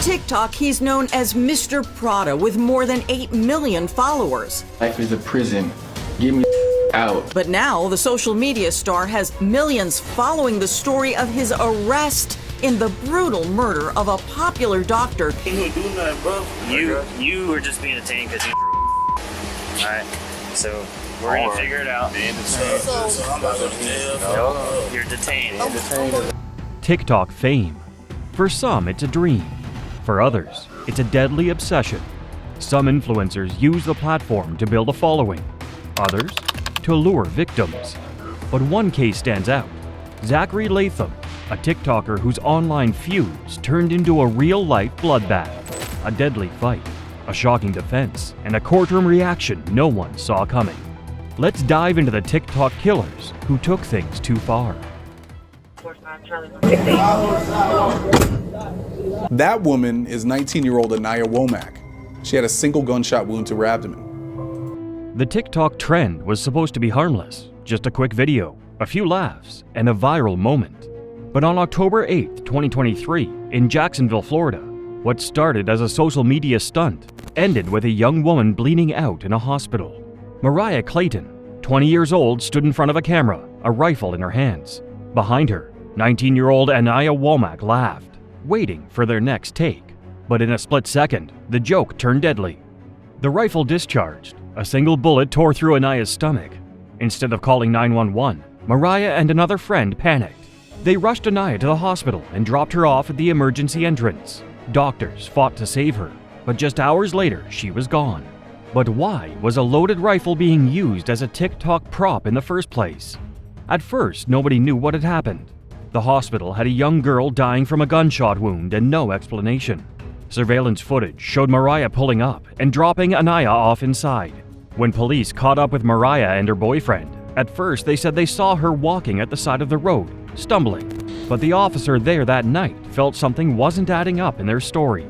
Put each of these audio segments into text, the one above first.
TikTok, he's known as Mr. Prada with more than 8 million followers. Life is a prison. Get me out. But now the social media star has millions following the story of his arrest in the brutal murder of a popular doctor. You were just being detained because you. Alright, so we're gonna figure it out. You're detained. TikTok fame. For some, it's a dream. For others, it's a deadly obsession. Some influencers use the platform to build a following. Others, to lure victims. But one case stands out. Zachary Latham, a TikToker whose online feuds turned into a real-life bloodbath. A deadly fight, a shocking defense, and a courtroom reaction no one saw coming. Let's dive into the TikTok killers who took things too far. That woman is 19-year-old Anaya Womack. She had a single gunshot wound to her abdomen. The TikTok trend was supposed to be harmless, just a quick video, a few laughs, and a viral moment. But on October 8, 2023, in Jacksonville, Florida, what started as a social media stunt ended with a young woman bleeding out in a hospital. Mariah Clayton, 20 years old, stood in front of a camera, a rifle in her hands. Behind her, 19-year-old Anaya Womack laughed, waiting for their next take. But in a split second, the joke turned deadly. The rifle discharged. A single bullet tore through Anaya's stomach. Instead of calling 911, Mariah and another friend panicked. They rushed Anaya to the hospital and dropped her off at the emergency entrance. Doctors fought to save her, but just hours later, she was gone. But why was a loaded rifle being used as a TikTok prop in the first place? At first, nobody knew what had happened. The hospital had a young girl dying from a gunshot wound and no explanation. Surveillance footage showed Mariah pulling up and dropping Anaya off inside. When police caught up with Mariah and her boyfriend, at first they said they saw her walking at the side of the road, stumbling. But the officer there that night felt something wasn't adding up in their story.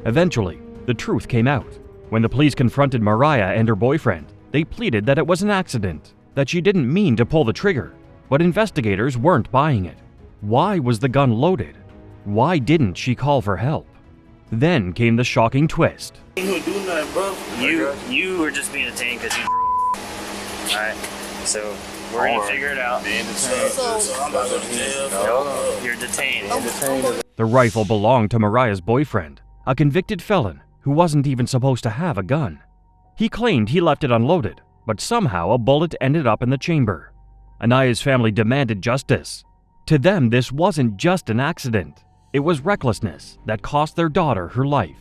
Eventually, the truth came out. When the police confronted Mariah and her boyfriend, they pleaded that it was an accident, that she didn't mean to pull the trigger, but investigators weren't buying it. Why was the gun loaded? Why didn't she call for help? Then came the shocking twist. You were just being detained because you. Alright, so we're gonna figure it out. You're detained. The rifle belonged to Mariah's boyfriend, a convicted felon who wasn't even supposed to have a gun. He claimed he left it unloaded, but somehow a bullet ended up in the chamber. Anaya's family demanded justice. To them, this wasn't just an accident. It was recklessness that cost their daughter her life.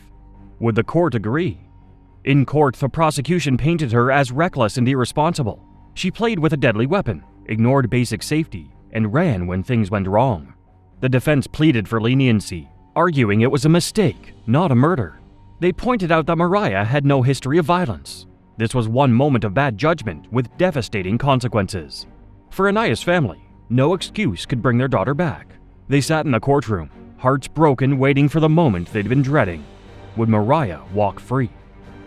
Would the court agree? In court, the prosecution painted her as reckless and irresponsible. She played with a deadly weapon, ignored basic safety, and ran when things went wrong. The defense pleaded for leniency, arguing it was a mistake, not a murder. They pointed out that Mariah had no history of violence. This was one moment of bad judgment with devastating consequences. For Anaya's family, no excuse could bring their daughter back. They sat in the courtroom, hearts broken, waiting for the moment they'd been dreading. Would Mariah walk free?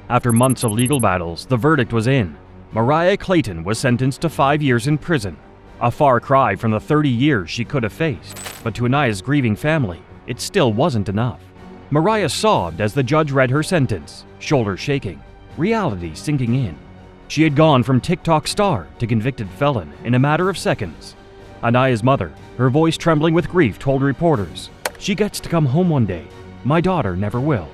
After months of legal battles, the verdict was in. Mariah Clayton was sentenced to 5 years in prison, a far cry from the 30 years she could have faced. But to Anaya's grieving family, it still wasn't enough. Mariah sobbed as the judge read her sentence, shoulders shaking, reality sinking in. She had gone from TikTok star to convicted felon in a matter of seconds. Anaya's mother, her voice trembling with grief, told reporters, "She gets to come home one day. My daughter never will."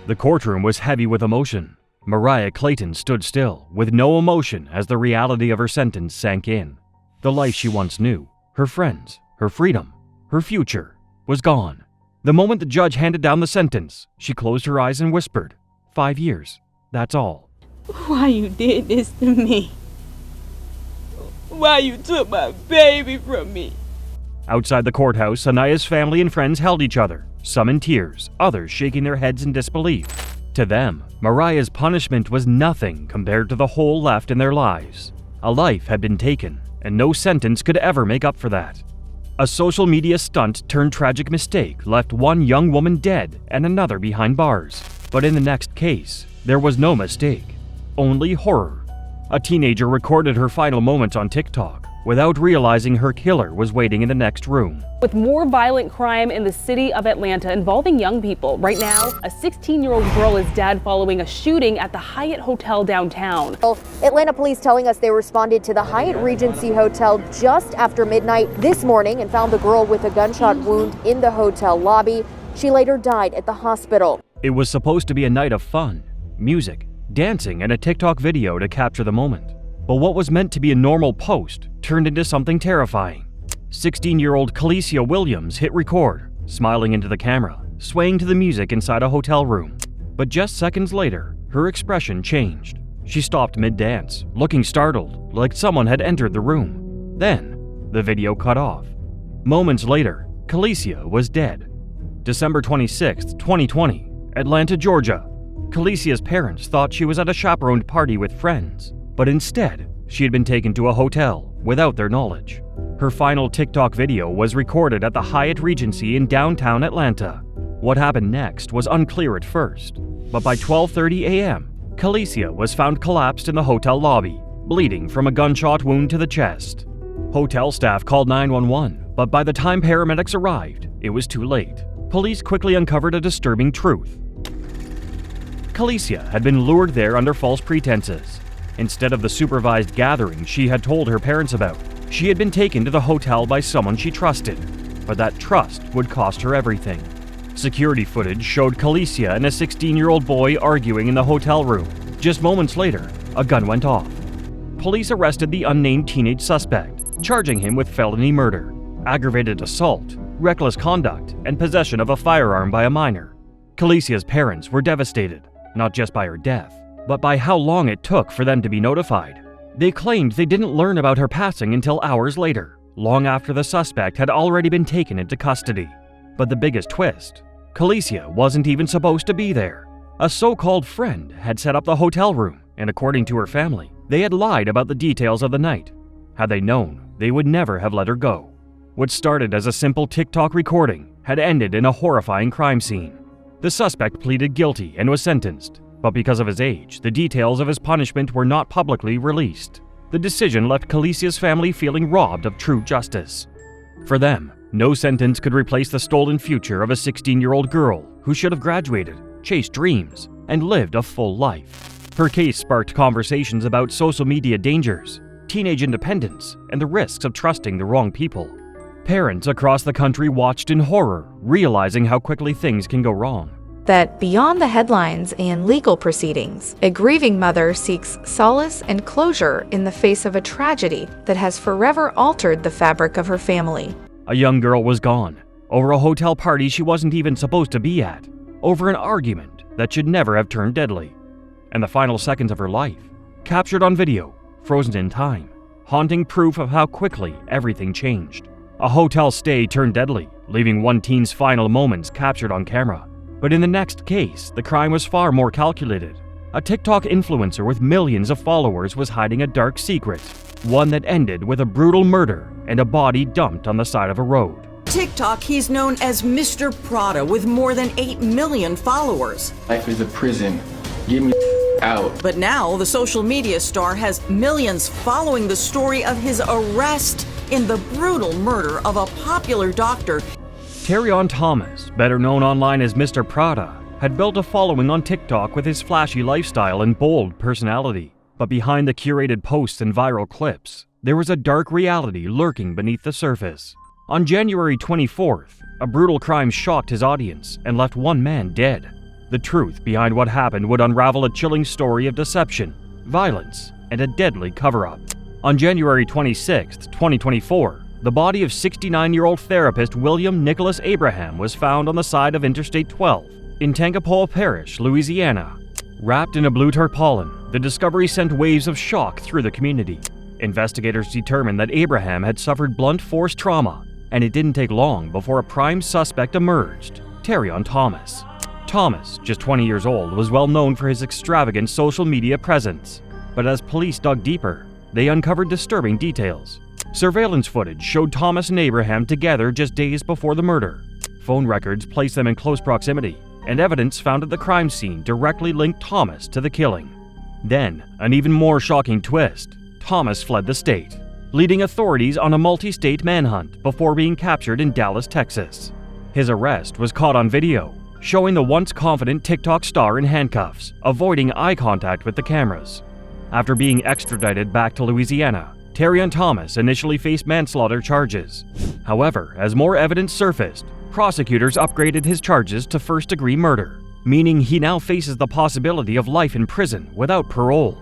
The courtroom was heavy with emotion. Mariah Clayton stood still, with no emotion as the reality of her sentence sank in. The life she once knew, her friends, her freedom, her future, was gone. The moment the judge handed down the sentence, she closed her eyes and whispered, 5 years, that's all. Why you did this to me? Why you took my baby from me? Outside the courthouse, Anaya's family and friends held each other, some in tears, others shaking their heads in disbelief. To them, Mariah's punishment was nothing compared to the hole left in their lives. A life had been taken, and no sentence could ever make up for that. A social media stunt turned tragic mistake left one young woman dead and another behind bars. But in the next case, there was no mistake, only horror. A teenager recorded her final moments on TikTok, without realizing her killer was waiting in the next room. With more violent crime in the city of Atlanta involving young people. Right now, a 16-year-old girl is dead following a shooting at the Hyatt Hotel downtown. Atlanta police telling us they responded to the Hyatt Regency Hotel just after midnight this morning and found the girl with a gunshot wound in the hotel lobby. She later died at the hospital. It was supposed to be a night of fun, music, dancing, and a TikTok video to capture the moment. But what was meant to be a normal post turned into something terrifying. 16-year-old Kalicia Williams hit record, smiling into the camera, swaying to the music inside a hotel room. But just seconds later, her expression changed. She stopped mid-dance, looking startled, like someone had entered the room. Then, the video cut off. Moments later, Kalicia was dead. December 26, 2020, Atlanta, Georgia. Kalicia's parents thought she was at a chaperoned party with friends, but instead, she had been taken to a hotel without their knowledge. Her final TikTok video was recorded at the Hyatt Regency in downtown Atlanta. What happened next was unclear at first, but by 12:30 a.m., Kalicia was found collapsed in the hotel lobby, bleeding from a gunshot wound to the chest. Hotel staff called 911, but by the time paramedics arrived, it was too late. Police quickly uncovered a disturbing truth. Kalicia had been lured there under false pretenses. Instead of the supervised gathering she had told her parents about, she had been taken to the hotel by someone she trusted, but that trust would cost her everything. Security footage showed Kalicia and a 16-year-old boy arguing in the hotel room. Just moments later, a gun went off. Police arrested the unnamed teenage suspect, charging him with felony murder, aggravated assault, reckless conduct, and possession of a firearm by a minor. Kalicia's parents were devastated, not just by her death, but by how long it took for them to be notified. They claimed they didn't learn about her passing until hours later, long after the suspect had already been taken into custody. But the biggest twist, Kalicia wasn't even supposed to be there. A so-called friend had set up the hotel room, and according to her family, they had lied about the details of the night. Had they known, they would never have let her go. What started as a simple TikTok recording had ended in a horrifying crime scene. The suspect pleaded guilty and was sentenced, but because of his age, the details of his punishment were not publicly released. The decision left Kalicia's family feeling robbed of true justice. For them, no sentence could replace the stolen future of a 16-year-old girl who should have graduated, chased dreams, and lived a full life. Her case sparked conversations about social media dangers, teenage independence, and the risks of trusting the wrong people. Parents across the country watched in horror, realizing how quickly things can go wrong. That beyond the headlines and legal proceedings, a grieving mother seeks solace and closure in the face of a tragedy that has forever altered the fabric of her family. A young girl was gone, over a hotel party she wasn't even supposed to be at, over an argument that should never have turned deadly, and the final seconds of her life, captured on video, frozen in time, haunting proof of how quickly everything changed. A hotel stay turned deadly, leaving one teen's final moments captured on camera. But in the next case, the crime was far more calculated. A TikTok influencer with millions of followers was hiding a dark secret, one that ended with a brutal murder and a body dumped on the side of a road. TikTok, he's known as Mr. Prada with more than 8 million followers. Life is a prison. Get me out. But now the social media star has millions following the story of his arrest in the brutal murder of a popular doctor. Terrion Thomas, better known online as Mr. Prada, had built a following on TikTok with his flashy lifestyle and bold personality. But behind the curated posts and viral clips, there was a dark reality lurking beneath the surface. On January 24th, a brutal crime shocked his audience and left one man dead. The truth behind what happened would unravel a chilling story of deception, violence, and a deadly cover-up. On January 26, 2024, the body of 69-year-old therapist William Nicholas Abraham was found on the side of Interstate 12 in Tangipahoa Parish, Louisiana. Wrapped in a blue tarpaulin, the discovery sent waves of shock through the community. Investigators determined that Abraham had suffered blunt force trauma, and it didn't take long before a prime suspect emerged, Terrion Thomas. Thomas, just 20 years old, was well known for his extravagant social media presence. But as police dug deeper, they uncovered disturbing details. Surveillance footage showed Thomas and Abraham together just days before the murder. Phone records placed them in close proximity, and evidence found at the crime scene directly linked Thomas to the killing. Then, an even more shocking twist. Thomas fled the state, leading authorities on a multi-state manhunt before being captured in Dallas, Texas. His arrest was caught on video, showing the once confident TikTok star in handcuffs, avoiding eye contact with the cameras. After being extradited back to Louisiana, Terrion Thomas initially faced manslaughter charges. However, as more evidence surfaced, prosecutors upgraded his charges to first-degree murder, meaning he now faces the possibility of life in prison without parole.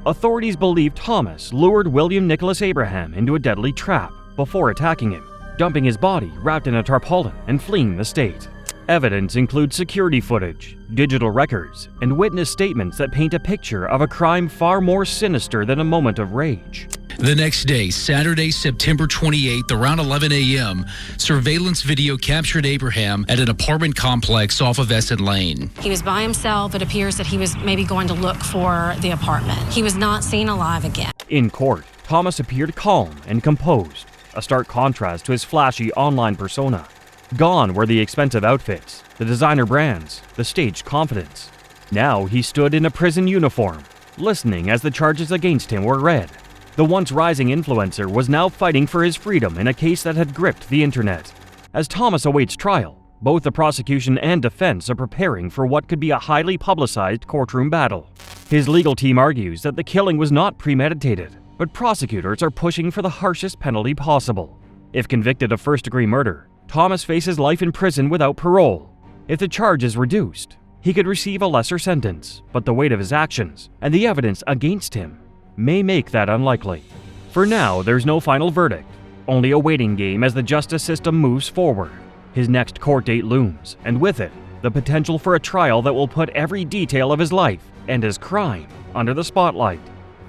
Authorities believe Thomas lured William Nicholas Abraham into a deadly trap before attacking him, dumping his body wrapped in a tarpaulin and fleeing the state. Evidence includes security footage, digital records, and witness statements that paint a picture of a crime far more sinister than a moment of rage. The next day, Saturday, September 28th, around 11 a.m., surveillance video captured Abraham at an apartment complex off of Essen Lane. He was by himself. It appears that he was maybe going to look for the apartment. He was not seen alive again. In court, Thomas appeared calm and composed, a stark contrast to his flashy online persona. Gone were the expensive outfits, the designer brands, the staged confidence. Now he stood in a prison uniform, listening as the charges against him were read. The once rising influencer was now fighting for his freedom in a case that had gripped the internet. As Thomas awaits trial, both the prosecution and defense are preparing for what could be a highly publicized courtroom battle. His legal team argues that the killing was not premeditated, but prosecutors are pushing for the harshest penalty possible. If convicted of first-degree murder, Thomas faces life in prison without parole. If the charge is reduced, he could receive a lesser sentence, but the weight of his actions and the evidence against him may make that unlikely. For now, there's no final verdict, only a waiting game as the justice system moves forward. His next court date looms, and with it, the potential for a trial that will put every detail of his life and his crime under the spotlight.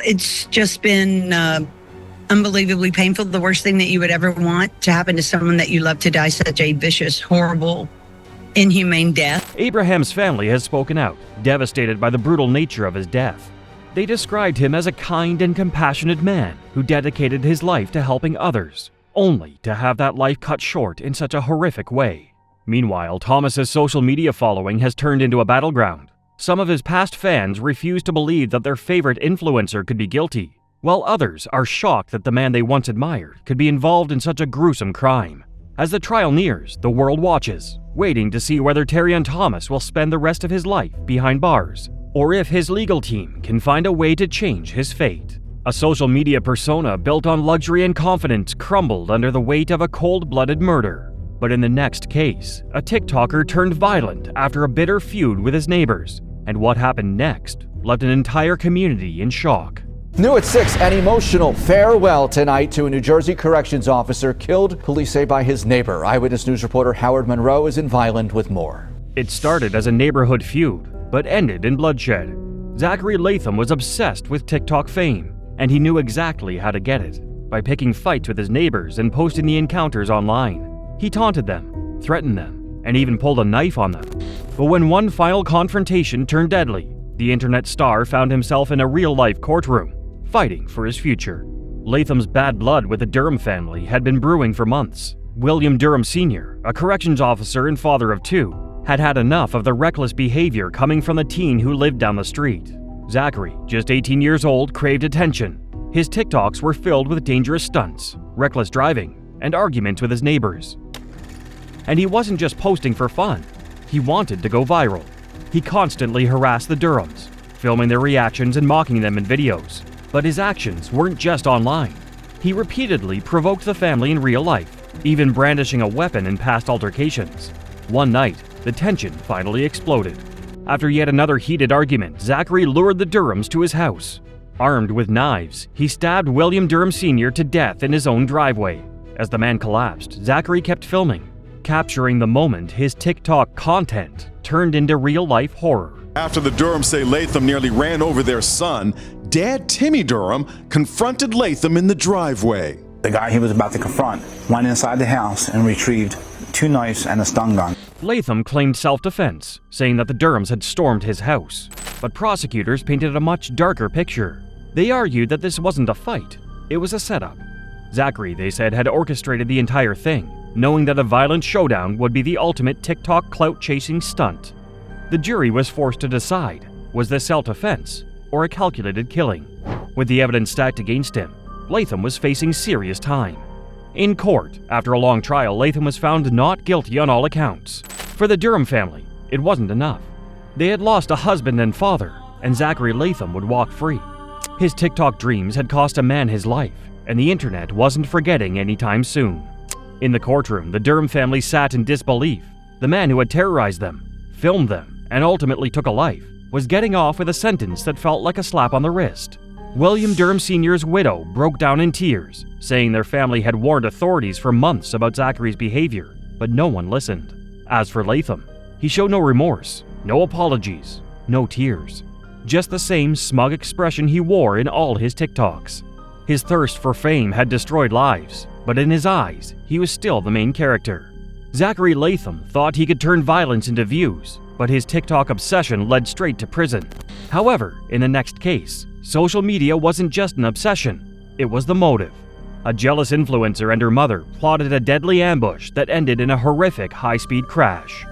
It's just been unbelievably painful. The worst thing that you would ever want to happen to someone that you love to die such a vicious, horrible, inhumane death. Abraham's family has spoken out, devastated by the brutal nature of his death. They described him as a kind and compassionate man who dedicated his life to helping others, only to have that life cut short in such a horrific way. Meanwhile, Thomas's social media following has turned into a battleground. Some of his past fans refuse to believe that their favorite influencer could be guilty, while others are shocked that the man they once admired could be involved in such a gruesome crime. As the trial nears, the world watches, waiting to see whether Terrion Thomas will spend the rest of his life behind bars, or if his legal team can find a way to change his fate. A social media persona built on luxury and confidence crumbled under the weight of a cold-blooded murder. But in the next case, a TikToker turned violent after a bitter feud with his neighbors, and what happened next left an entire community in shock. New at 6, an emotional farewell tonight to a New Jersey corrections officer killed, police say, by his neighbor. Eyewitness News reporter Howard Monroe is in Violent with more. It started as a neighborhood feud, but ended in bloodshed. Zachary Latham was obsessed with TikTok fame, and he knew exactly how to get it, by picking fights with his neighbors and posting the encounters online. He taunted them, threatened them, and even pulled a knife on them. But when one final confrontation turned deadly, the internet star found himself in a real-life courtroom, fighting for his future. Latham's bad blood with the Durham family had been brewing for months. William Durham Sr., a corrections officer and father of two, had had enough of the reckless behavior coming from the teen who lived down the street. Zachary, just 18 years old, craved attention. His TikToks were filled with dangerous stunts, reckless driving, and arguments with his neighbors. And he wasn't just posting for fun. He wanted to go viral. He constantly harassed the Durhams, filming their reactions and mocking them in videos. But his actions weren't just online. He repeatedly provoked the family in real life, even brandishing a weapon in past altercations. One night, the tension finally exploded. After yet another heated argument, Zachary lured the Durhams to his house. Armed with knives, he stabbed William Durham Sr. to death in his own driveway. As the man collapsed, Zachary kept filming, capturing the moment his TikTok content turned into real-life horror. After the Durhams say Latham nearly ran over their son, Dad Timmy Durham confronted Latham in the driveway. The guy he was about to confront went inside the house and retrieved 2 knives and a stun gun. Latham claimed self-defense, saying that the Durhams had stormed his house. But prosecutors painted a much darker picture. They argued that this wasn't a fight, it was a setup. Zachary, they said, had orchestrated the entire thing, knowing that a violent showdown would be the ultimate TikTok clout-chasing stunt. The jury was forced to decide, was this self-defense or a calculated killing? With the evidence stacked against him, Latham was facing serious time. In court, after a long trial, Latham was found not guilty on all accounts. For the Durham family, it wasn't enough. They had lost a husband and father, and Zachary Latham would walk free. His TikTok dreams had cost a man his life, and the internet wasn't forgetting anytime soon. In the courtroom, the Durham family sat in disbelief. The man who had terrorized them, filmed them, and ultimately took a life was getting off with a sentence that felt like a slap on the wrist. William Durham Sr.'s widow broke down in tears, saying their family had warned authorities for months about Zachary's behavior, but no one listened. As for Latham, he showed no remorse, no apologies, no tears. Just the same smug expression he wore in all his TikToks. His thirst for fame had destroyed lives, but in his eyes, he was still the main character. Zachary Latham thought he could turn violence into views, but his TikTok obsession led straight to prison. However, in the next case, social media wasn't just an obsession, it was the motive. A jealous influencer and her mother plotted a deadly ambush that ended in a horrific high-speed crash.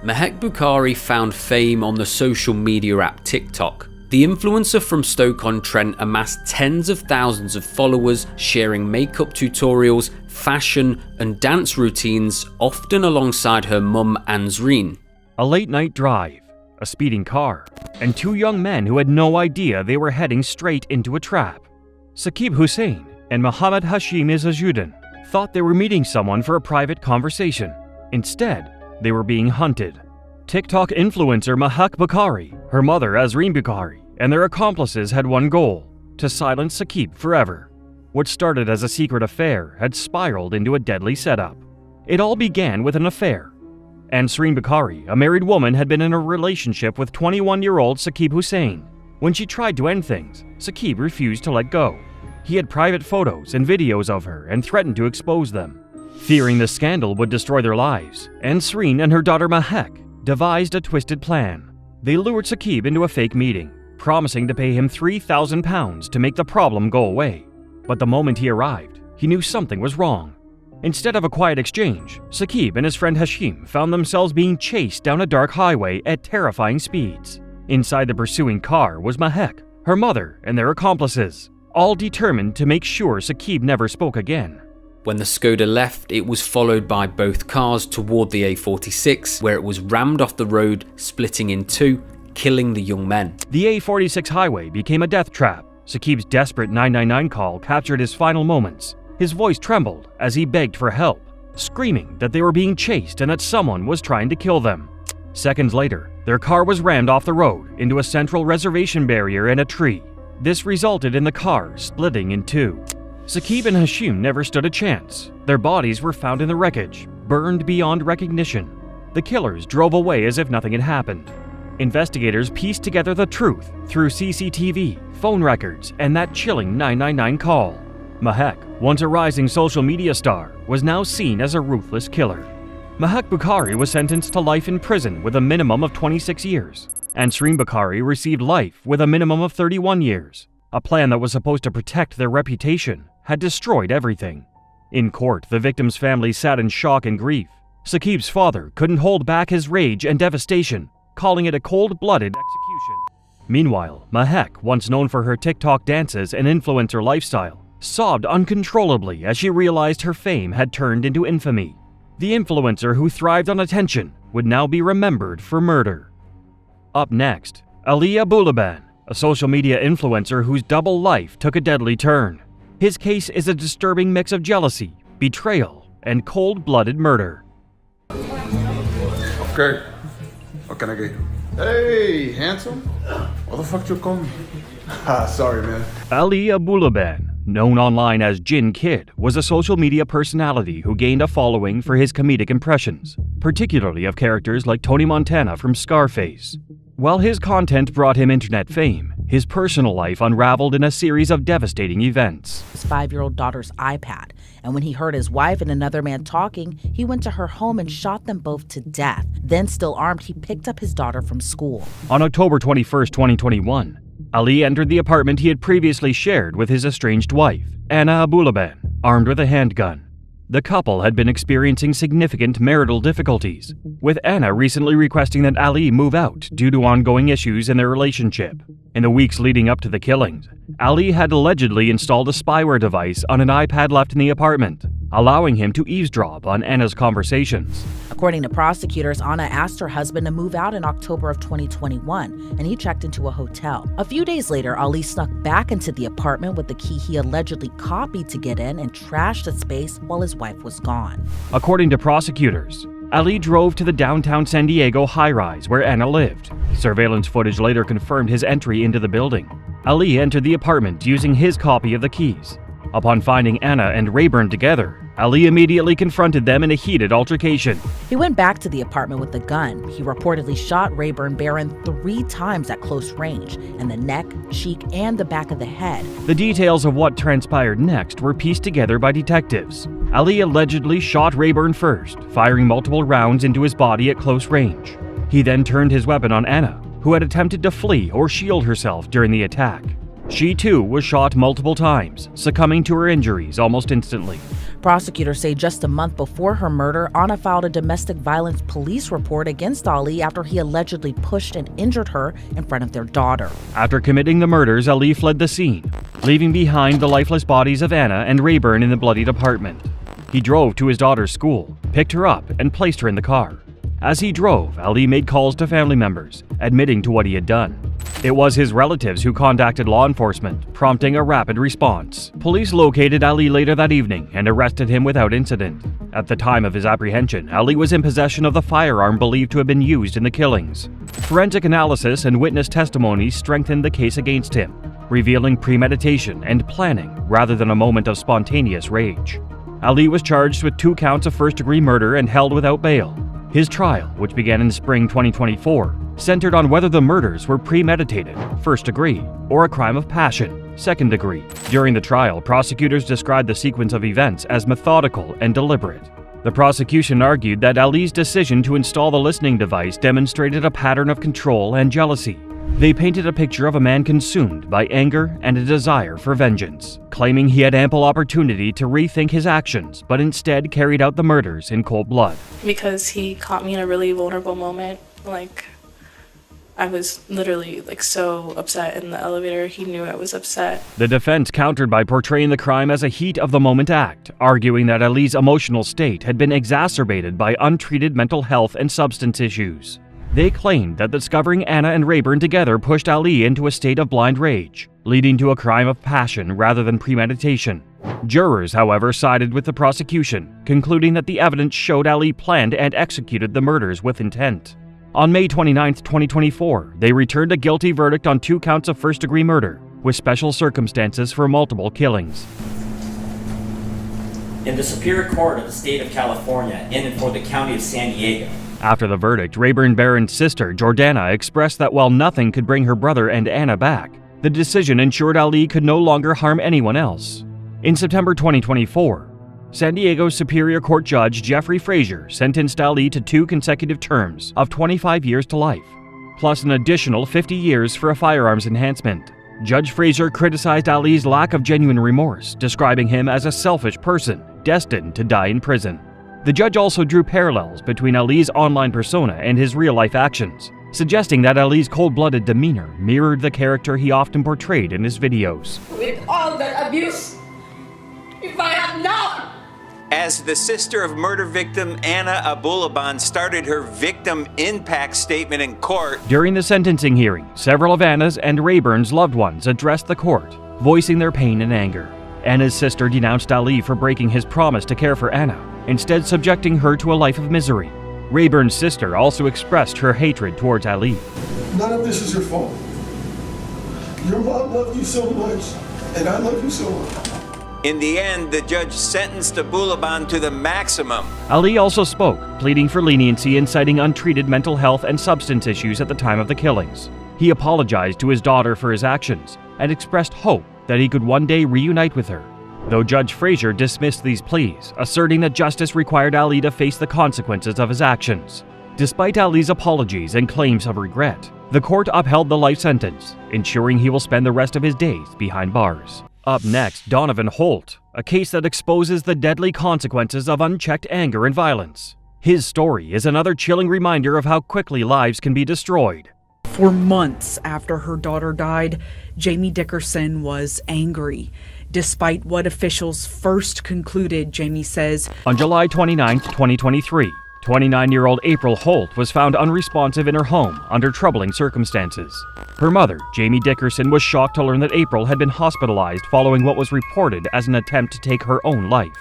Mehek Bukhari found fame on the social media app TikTok. The influencer from Stoke-on-Trent amassed tens of thousands of followers, sharing makeup tutorials, fashion, and dance routines, often alongside her mum Ansreen. A late-night drive, a speeding car, and two young men who had no idea they were heading straight into a trap. Saqib Hussain and Mohammed Hashim Izzajuddin thought they were meeting someone for a private conversation. Instead, they were being hunted. TikTok influencer Mehek Bukhari, her mother Azreen Bukhari, and their accomplices had one goal: to silence Saqib forever. What started as a secret affair had spiraled into a deadly setup. It all began with an affair. Ansreen Bukhari, a married woman, had been in a relationship with 21-year-old Saqib Hussain. When she tried to end things, Saqib refused to let go. He had private photos and videos of her and threatened to expose them. Fearing the scandal would destroy their lives, Ansreen and her daughter Mehek devised a twisted plan. They lured Saqib into a fake meeting, promising to pay him £3,000 to make the problem go away. But the moment he arrived, he knew something was wrong. Instead of a quiet exchange, Saqib and his friend Hashim found themselves being chased down a dark highway at terrifying speeds. Inside the pursuing car was Mehek, her mother, and their accomplices, all determined to make sure Saqib never spoke again. When the Skoda left, it was followed by both cars toward the A46, where it was rammed off the road, splitting in two, killing the young men. The A46 highway became a death trap. Saqib's desperate 999 call captured his final moments. His voice trembled as he begged for help, screaming that they were being chased and that someone was trying to kill them. Seconds later, their car was rammed off the road into a central reservation barrier and a tree. This resulted in the car splitting in two. Saqib and Hashim never stood a chance. Their bodies were found in the wreckage, burned beyond recognition. The killers drove away as if nothing had happened. Investigators pieced together the truth through CCTV, phone records, and that chilling 999 call. Mehek, once a rising social media star, was now seen as a ruthless killer. Mehek Bukhari was sentenced to life in prison with a minimum of 26 years. Ansreen Bukhari received life with a minimum of 31 years. A plan that was supposed to protect their reputation had destroyed everything. In court, the victims' families sat in shock and grief. Saqib's father couldn't hold back his rage and devastation, calling it a cold-blooded execution. Meanwhile, Mehek, once known for her TikTok dances and influencer lifestyle, sobbed uncontrollably as she realized her fame had turned into infamy. The influencer who thrived on attention would now be remembered for murder. Up next, Ali Abulaban, a social media influencer whose double life took a deadly turn. His case is a disturbing mix of jealousy, betrayal, and cold-blooded murder. Okay. What can I get? Hey, handsome. What the fuck you call me? Sorry, man. Ali Abulaban, known online as Jin Kid, was a social media personality who gained a following for his comedic impressions, particularly of characters like Tony Montana from Scarface. While his content brought him internet fame, his personal life unraveled in a series of devastating events. His 5-year-old daughter's iPad, and when he heard his wife and another man talking, he went to her home and shot them both to death. Then, still armed, he picked up his daughter from school. On October 21, 2021, Ali entered the apartment he had previously shared with his estranged wife, Anna Abulaban, armed with a handgun. The couple had been experiencing significant marital difficulties, with Anna recently requesting that Ali move out due to ongoing issues in their relationship. In the weeks leading up to the killings, Ali had allegedly installed a spyware device on an iPad left in the apartment, allowing him to eavesdrop on Anna's conversations. According to prosecutors, Anna asked her husband to move out in October of 2021, and he checked into a hotel. A few days later, Ali snuck back into the apartment with the key he allegedly copied to get in and trashed the space while his wife was gone. According to prosecutors, Ali drove to the downtown San Diego high-rise where Anna lived. Surveillance footage later confirmed his entry into the building. Ali entered the apartment using his copy of the keys. Upon finding Anna and Rayburn together, Ali immediately confronted them in a heated altercation. He went back to the apartment with a gun. He reportedly shot Rayburn Barron 3 times at close range, in the neck, cheek, and the back of the head. The details of what transpired next were pieced together by detectives. Ali allegedly shot Rayburn first, firing multiple rounds into his body at close range. He then turned his weapon on Anna, who had attempted to flee or shield herself during the attack. She too was shot multiple times, succumbing to her injuries almost instantly. Prosecutors say just a month before her murder, Anna filed a domestic violence police report against Ali after he allegedly pushed and injured her in front of their daughter. After committing the murders, Ali fled the scene, leaving behind the lifeless bodies of Anna and Rayburn in the bloodied apartment. He drove to his daughter's school, picked her up, and placed her in the car. As he drove, Ali made calls to family members, admitting to what he had done. It was his relatives who contacted law enforcement, prompting a rapid response. Police located Ali later that evening and arrested him without incident. At the time of his apprehension, Ali was in possession of the firearm believed to have been used in the killings. Forensic analysis and witness testimony strengthened the case against him, revealing premeditation and planning rather than a moment of spontaneous rage. Ali was charged with 2 counts of first-degree murder and held without bail. His trial, which began in spring 2024, centered on whether the murders were premeditated, first degree, or a crime of passion, second degree. During the trial, prosecutors described the sequence of events as methodical and deliberate. The prosecution argued that Ali's decision to install the listening device demonstrated a pattern of control and jealousy. They painted a picture of a man consumed by anger and a desire for vengeance, claiming he had ample opportunity to rethink his actions, but instead carried out the murders in cold blood. Because he caught me in a really vulnerable moment, I was literally so upset in the elevator. He knew I was upset. The defense countered by portraying the crime as a heat-of-the-moment act, arguing that Ali's emotional state had been exacerbated by untreated mental health and substance issues. They claimed that discovering Anna and Rayburn together pushed Ali into a state of blind rage, leading to a crime of passion rather than premeditation. Jurors, however, sided with the prosecution, concluding that the evidence showed Ali planned and executed the murders with intent. On May 29, 2024, they returned a guilty verdict on 2 counts of first-degree murder, with special circumstances for multiple killings. In the Superior Court of the State of California, in and for the County of San Diego. After the verdict, Rayburn Barron's sister, Jordana, expressed that while nothing could bring her brother and Anna back, the decision ensured Ali could no longer harm anyone else. In September 2024, San Diego's Superior Court Judge Jeffrey Frazier sentenced Ali to 2 consecutive terms of 25 years to life, plus an additional 50 years for a firearms enhancement. Judge Frazier criticized Ali's lack of genuine remorse, describing him as a selfish person destined to die in prison. The judge also drew parallels between Ali's online persona and his real-life actions, suggesting that Ali's cold-blooded demeanor mirrored the character he often portrayed in his videos. With all the abuse, if I had not... As the sister of murder victim Anna Abulaban started her victim impact statement in court. During the sentencing hearing, several of Anna's and Rayburn's loved ones addressed the court, voicing their pain and anger. Anna's sister denounced Ali for breaking his promise to care for Anna, instead subjecting her to a life of misery. Rayburn's sister also expressed her hatred towards Ali. None of this is your fault. Your mom loved you so much, and I love you so much. In the end, the judge sentenced Abulaban to the maximum. Ali also spoke, pleading for leniency and citing untreated mental health and substance issues at the time of the killings. He apologized to his daughter for his actions and expressed hope that he could one day reunite with her, though Judge Frazier dismissed these pleas, asserting that justice required Ali to face the consequences of his actions. Despite Ali's apologies and claims of regret, the court upheld the life sentence, ensuring he will spend the rest of his days behind bars. Up next, Donovan Holt, a case that exposes the deadly consequences of unchecked anger and violence. His story is another chilling reminder of how quickly lives can be destroyed. For months after her daughter died, Jamie Dickerson was angry. Despite what officials first concluded, Jamie says, On July 29, 2023, 29-year-old April Holt was found unresponsive in her home under troubling circumstances. Her mother, Jamie Dickerson, was shocked to learn that April had been hospitalized following what was reported as an attempt to take her own life.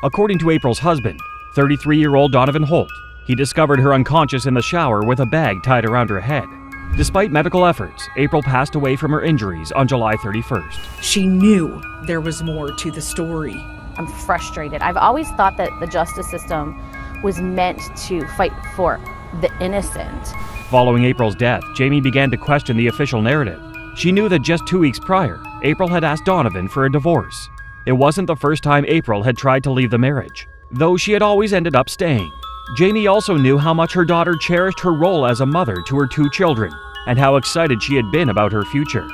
According to April's husband, 33-year-old Donovan Holt, he discovered her unconscious in the shower with a bag tied around her head. Despite medical efforts, April passed away from her injuries on July 31st. She knew there was more to the story. I'm frustrated. I've always thought that the justice system was meant to fight for the innocent. Following April's death, Jamie began to question the official narrative. She knew that just 2 weeks prior, April had asked Donovan for a divorce. It wasn't the first time April had tried to leave the marriage, though she had always ended up staying. Jamie also knew how much her daughter cherished her role as a mother to her 2 children, and how excited she had been about her future.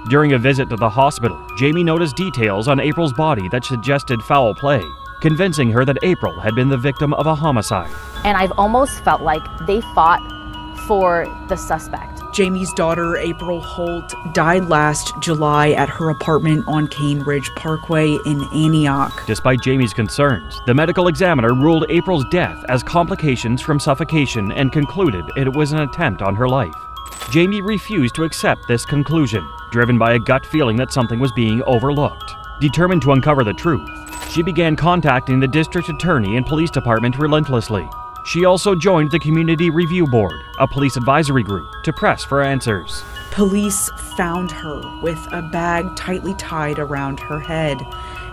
During a visit to the hospital, Jamie noticed details on April's body that suggested foul play, convincing her that April had been the victim of a homicide. And I've almost felt like they fought for the suspect. Jamie's daughter, April Holt, died last July at her apartment on Cane Ridge Parkway in Antioch. Despite Jamie's concerns, the medical examiner ruled April's death as complications from suffocation and concluded it was an attempt on her life. Jamie refused to accept this conclusion, driven by a gut feeling that something was being overlooked. Determined to uncover the truth, she began contacting the district attorney and police department relentlessly. She also joined the Community Review Board, a police advisory group, to press for answers. Police found her with a bag tightly tied around her head,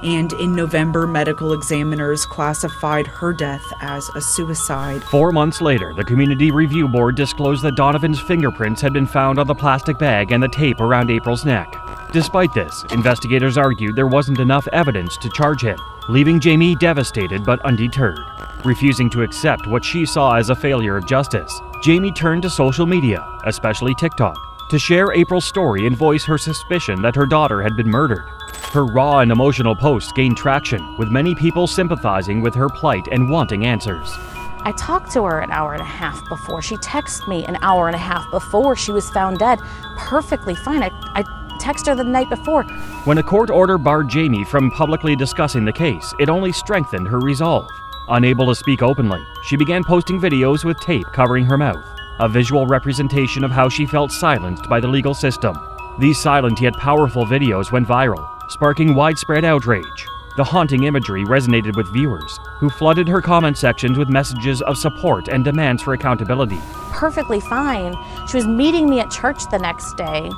and in November, medical examiners classified her death as a suicide. 4 months later, the Community Review Board disclosed that Donovan's fingerprints had been found on the plastic bag and the tape around April's neck. Despite this, investigators argued there wasn't enough evidence to charge him, leaving Jamie devastated but undeterred. Refusing to accept what she saw as a failure of justice, Jamie turned to social media, especially TikTok, to share April's story and voice her suspicion that her daughter had been murdered. Her raw and emotional posts gained traction, with many people sympathizing with her plight and wanting answers. I talked to her an hour and a half before. She texted me an hour and a half before she was found dead. Perfectly fine. I texted her the night before. When a court order barred Jamie from publicly discussing the case, it only strengthened her resolve. Unable to speak openly, she began posting videos with tape covering her mouth, a visual representation of how she felt silenced by the legal system. These silent yet powerful videos went viral, sparking widespread outrage. The haunting imagery resonated with viewers, who flooded her comment sections with messages of support and demands for accountability. Perfectly fine. She was meeting me at church the next day.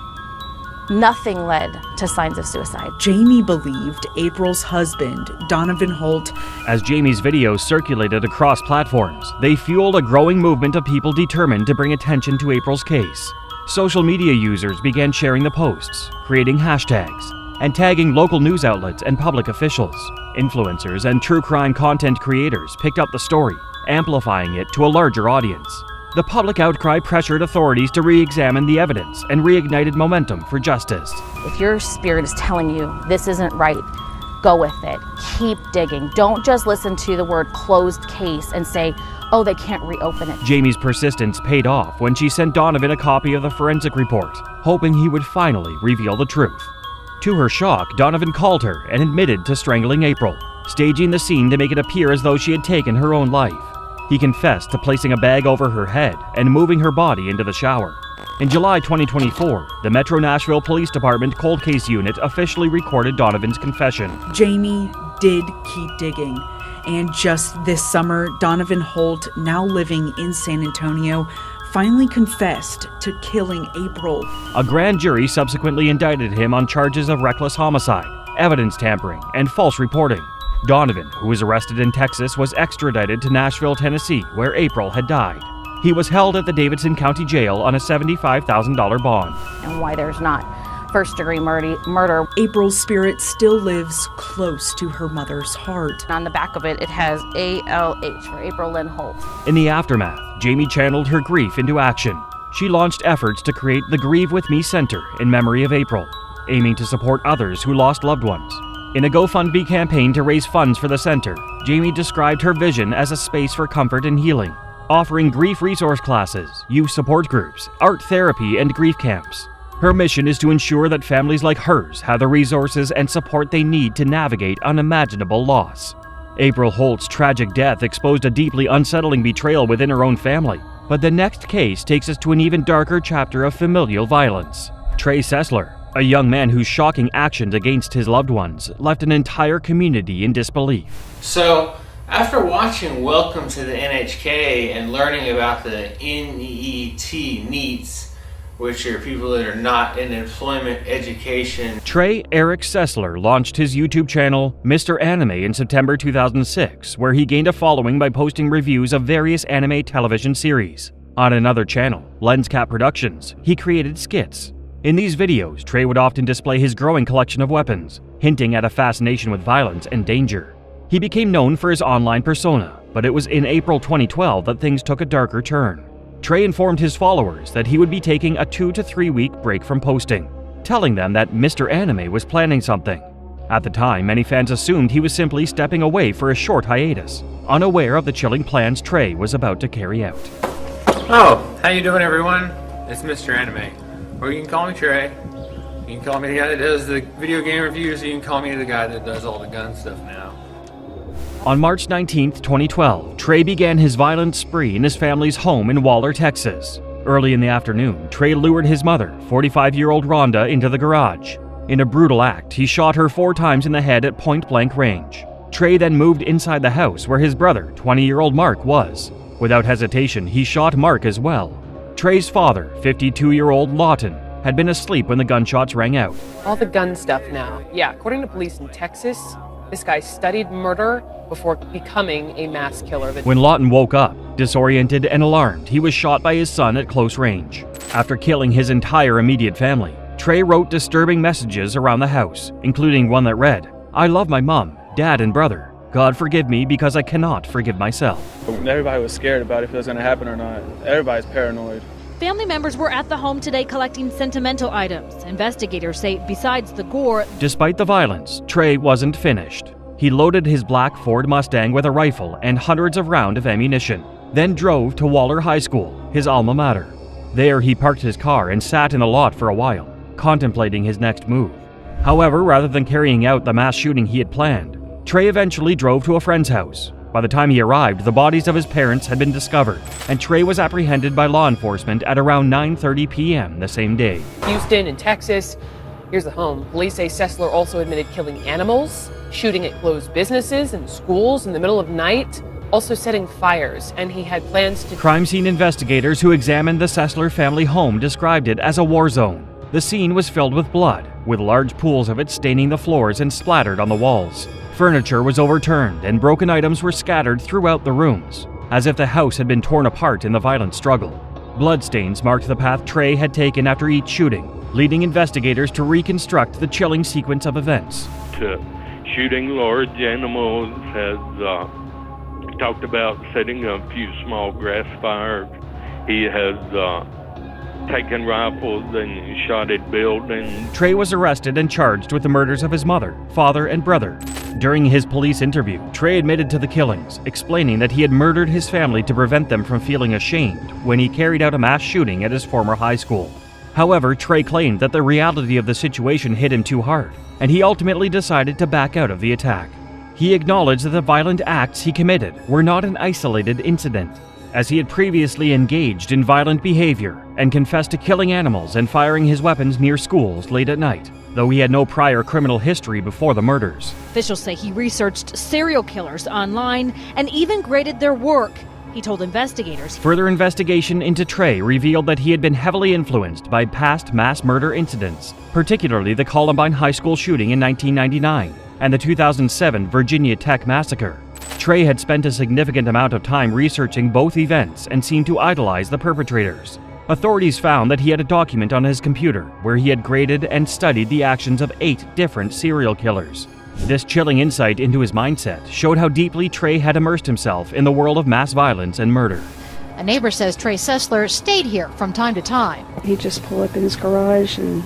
Nothing led to signs of suicide. Jamie believed April's husband, Donovan Holt. As Jamie's videos circulated across platforms, they fueled a growing movement of people determined to bring attention to April's case. Social media users began sharing the posts, creating hashtags, and tagging local news outlets and public officials. Influencers and true crime content creators picked up the story, amplifying it to a larger audience. The public outcry pressured authorities to re-examine the evidence and reignited momentum for justice. If your spirit is telling you this isn't right, go with it. Keep digging. Don't just listen to the word closed case and say, oh, they can't reopen it. Jamie's persistence paid off when she sent Donovan a copy of the forensic report, hoping he would finally reveal the truth. To her shock, Donovan called her and admitted to strangling April, staging the scene to make it appear as though she had taken her own life. He confessed to placing a bag over her head and moving her body into the shower. In July 2024, the Metro Nashville Police Department Cold Case Unit officially recorded Donovan's confession. Jamie did keep digging, and just this summer, Donovan Holt, now living in San Antonio, finally confessed to killing April. A grand jury subsequently indicted him on charges of reckless homicide, evidence tampering, and false reporting. Donovan, who was arrested in Texas, was extradited to Nashville, Tennessee, where April had died. He was held at the Davidson County Jail on a $75,000 bond. And why there's not first-degree murder. April's spirit still lives close to her mother's heart. On the back of it, it has ALH for April Lynn Holt. In the aftermath, Jamie channeled her grief into action. She launched efforts to create the Grieve With Me Center in memory of April, aiming to support others who lost loved ones. In a GoFundMe campaign to raise funds for the center, Jamie described her vision as a space for comfort and healing, offering grief resource classes, youth support groups, art therapy, and grief camps. Her mission is to ensure that families like hers have the resources and support they need to navigate unimaginable loss. April Holt's tragic death exposed a deeply unsettling betrayal within her own family, but the next case takes us to an even darker chapter of familial violence. Trey Sessler, a young man whose shocking actions against his loved ones left an entire community in disbelief. So, after watching Welcome to the NHK and learning about the NEET, which are people that are not in employment education. Trey Eric Sessler launched his YouTube channel, Mr. Anime, in September 2006, where he gained a following by posting reviews of various anime television series. On another channel, Lenscap Productions, he created skits. In these videos, Trey would often display his growing collection of weapons, hinting at a fascination with violence and danger. He became known for his online persona, but it was in April 2012 that things took a darker turn. Trey informed his followers that he would be taking a 2 to 3 week break from posting, telling them that Mr. Anime was planning something. At the time, many fans assumed he was simply stepping away for a short hiatus, unaware of the chilling plans Trey was about to carry out. Oh, how you doing, everyone? It's Mr. Anime. Or you can call me Trey. You can call me the guy that does the video game reviews, or you can call me the guy that does all the gun stuff now. On March 19, 2012, Trey began his violent spree in his family's home in Waller, Texas. Early in the afternoon, Trey lured his mother, 45-year-old Rhonda, into the garage. In a brutal act, he shot her 4 times in the head at point-blank range. Trey then moved inside the house where his brother, 20-year-old Mark, was. Without hesitation, he shot Mark as well. Trey's father, 52-year-old Lawton, had been asleep when the gunshots rang out. All the gun stuff now. Yeah, according to police in Texas, this guy studied murder before becoming a mass killer. When Lawton woke up, disoriented and alarmed, he was shot by his son at close range. After killing his entire immediate family, Trey wrote disturbing messages around the house, including one that read, "I love my mom, dad, and brother. God forgive me because I cannot forgive myself." Everybody was scared about if it was going to happen or not. Everybody's paranoid. Family members were at the home today collecting sentimental items. Investigators say besides the gore... Despite the violence, Trey wasn't finished. He loaded his black Ford Mustang with a rifle and hundreds of rounds of ammunition, then drove to Waller High School, his alma mater. There he parked his car and sat in the lot for a while, contemplating his next move. However, rather than carrying out the mass shooting he had planned, Trey eventually drove to a friend's house. By the time he arrived, the bodies of his parents had been discovered, and Trey was apprehended by law enforcement at around 9:30 p.m. the same day. Houston and Texas. Here's the home. Police say Sessler also admitted killing animals, shooting at closed businesses and schools in the middle of night, also setting fires, and he had plans to... Crime scene investigators who examined the Sessler family home described it as a war zone. The scene was filled with blood, with large pools of it staining the floors and splattered on the walls. Furniture was overturned and broken items were scattered throughout the rooms, as if the house had been torn apart in the violent struggle. Bloodstains marked the path Trey had taken after each shooting, leading investigators to reconstruct the chilling sequence of events. Shooting large animals, has talked about setting a few small grass fires. He has taken rifles and shot at buildings. Trey was arrested and charged with the murders of his mother, father, and brother. During his police interview, Trey admitted to the killings, explaining that he had murdered his family to prevent them from feeling ashamed when he carried out a mass shooting at his former high school. However, Trey claimed that the reality of the situation hit him too hard, and he ultimately decided to back out of the attack. He acknowledged that the violent acts he committed were not an isolated incident, as he had previously engaged in violent behavior and confessed to killing animals and firing his weapons near schools late at night, though he had no prior criminal history before the murders. Officials say he researched serial killers online and even graded their work. He told investigators. Further investigation into Trey revealed that he had been heavily influenced by past mass murder incidents, particularly the Columbine High School shooting in 1999 and the 2007 Virginia Tech massacre. Trey had spent a significant amount of time researching both events and seemed to idolize the perpetrators. Authorities found that he had a document on his computer where he had graded and studied the actions of 8 different serial killers. This chilling insight into his mindset showed how deeply Trey had immersed himself in the world of mass violence and murder. A neighbor says Trey Sessler stayed here from time to time. He'd just pull up in his garage and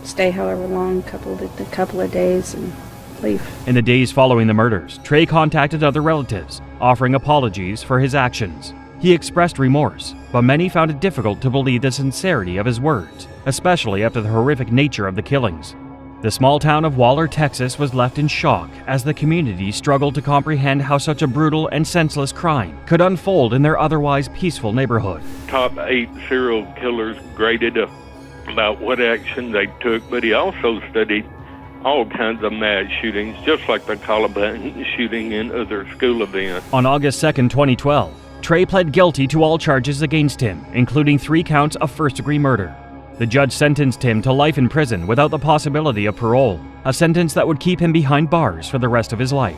stay however long, a couple of days, and Leave. In the days following the murders, Trey contacted other relatives, offering apologies for his actions. He expressed remorse, but many found it difficult to believe the sincerity of his words, especially after the horrific nature of the killings. The small town of Waller, Texas was left in shock as the community struggled to comprehend how such a brutal and senseless crime could unfold in their otherwise peaceful neighborhood. Top 8 serial killers graded about what action they took, but he also studied all kinds of mass shootings, just like the Columbine shooting and other school events. On August 2, 2012, Trey pled guilty to all charges against him, including 3 counts of first-degree murder. The judge sentenced him to life in prison without the possibility of parole, a sentence that would keep him behind bars for the rest of his life.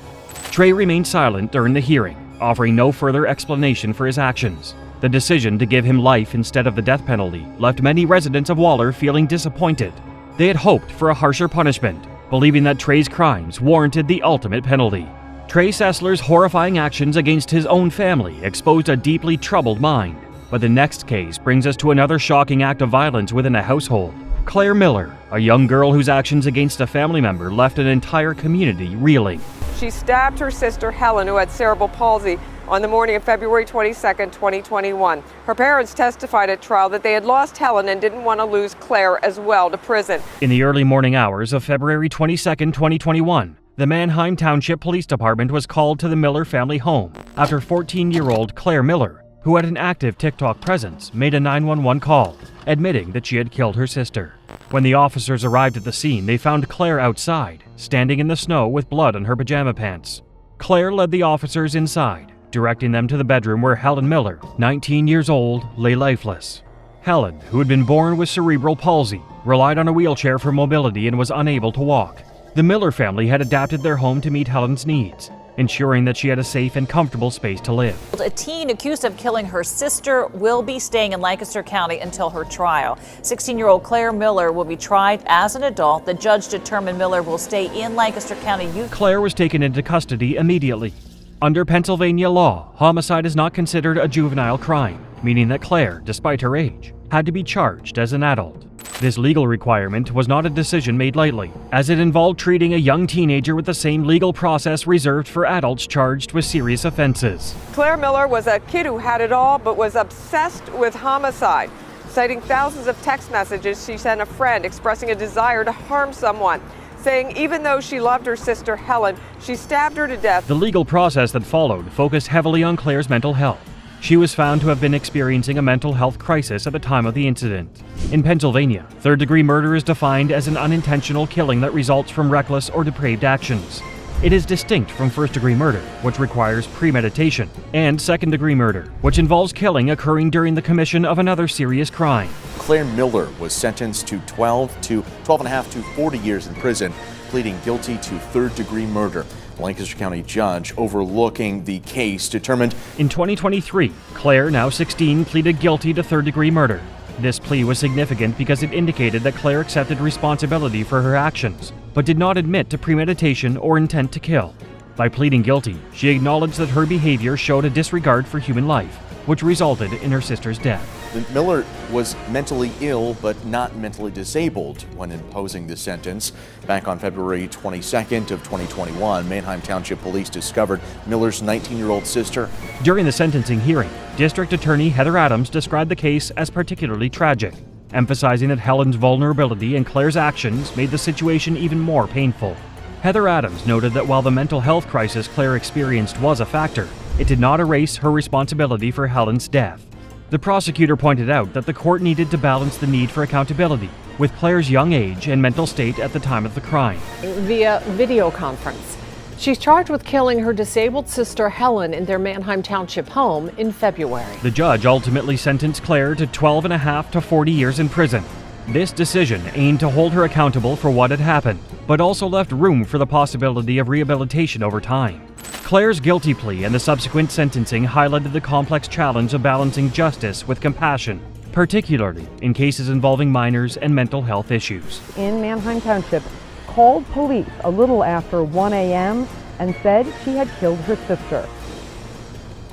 Trey remained silent during the hearing, offering no further explanation for his actions. The decision to give him life instead of the death penalty left many residents of Waller feeling disappointed. They had hoped for a harsher punishment, believing that Trey's crimes warranted the ultimate penalty. Trey Sessler's horrifying actions against his own family exposed a deeply troubled mind. But the next case brings us to another shocking act of violence within a household. Claire Miller, a young girl whose actions against a family member left an entire community reeling. She stabbed her sister Helen, who had cerebral palsy, on the morning of February 22, 2021. Her parents testified at trial that they had lost Helen and didn't want to lose Claire as well to prison. In the early morning hours of February 22, 2021, the Manheim Township Police Department was called to the Miller family home after 14-year-old Claire Miller, who had an active TikTok presence, made a 911 call, admitting that she had killed her sister. When the officers arrived at the scene, they found Claire outside, standing in the snow with blood on her pajama pants. Claire led the officers inside, directing them to the bedroom where Helen Miller, 19 years old, lay lifeless. Helen, who had been born with cerebral palsy, relied on a wheelchair for mobility and was unable to walk. The Miller family had adapted their home to meet Helen's needs, ensuring that she had a safe and comfortable space to live. A teen accused of killing her sister will be staying in Lancaster County until her trial. 16-year-old Claire Miller will be tried as an adult. The judge determined Miller will stay in Lancaster County Youth. Claire was taken into custody immediately. Under Pennsylvania law, homicide is not considered a juvenile crime, meaning that Claire, despite her age, had to be charged as an adult. This legal requirement was not a decision made lightly, as it involved treating a young teenager with the same legal process reserved for adults charged with serious offenses. Claire Miller was a kid who had it all, but was obsessed with homicide. Citing thousands of text messages she sent a friend expressing a desire to harm someone, saying even though she loved her sister Helen, she stabbed her to death. The legal process that followed focused heavily on Claire's mental health. She was found to have been experiencing a mental health crisis at the time of the incident. In Pennsylvania, third-degree murder is defined as an unintentional killing that results from reckless or depraved actions. It is distinct from first-degree murder, which requires premeditation, and second-degree murder, which involves killing occurring during the commission of another serious crime. Claire Miller was sentenced to 12.5 to 40 years in prison, pleading guilty to third-degree murder. Lancaster County judge overlooking the case determined. In 2023, Claire, now 16, pleaded guilty to third-degree murder. This plea was significant because it indicated that Claire accepted responsibility for her actions, but did not admit to premeditation or intent to kill. By pleading guilty, she acknowledged that her behavior showed a disregard for human life, which resulted in her sister's death. Miller was mentally ill but not mentally disabled when imposing the sentence. Back on February 22nd of 2021, Manheim Township Police discovered Miller's 19-year-old sister. During the sentencing hearing, District Attorney Heather Adams described the case as particularly tragic, emphasizing that Helen's vulnerability and Claire's actions made the situation even more painful. Heather Adams noted that while the mental health crisis Claire experienced was a factor, it did not erase her responsibility for Helen's death. The prosecutor pointed out that the court needed to balance the need for accountability with Claire's young age and mental state at the time of the crime. Via video conference, she's charged with killing her disabled sister Helen in their Manheim Township home in February. The judge ultimately sentenced Claire to 12.5 to 40 years in prison. This decision aimed to hold her accountable for what had happened, but also left room for the possibility of rehabilitation over time. Claire's guilty plea and the subsequent sentencing highlighted the complex challenge of balancing justice with compassion, particularly in cases involving minors and mental health issues. In Manheim Township, called police a little after 1 a.m. and said she had killed her sister.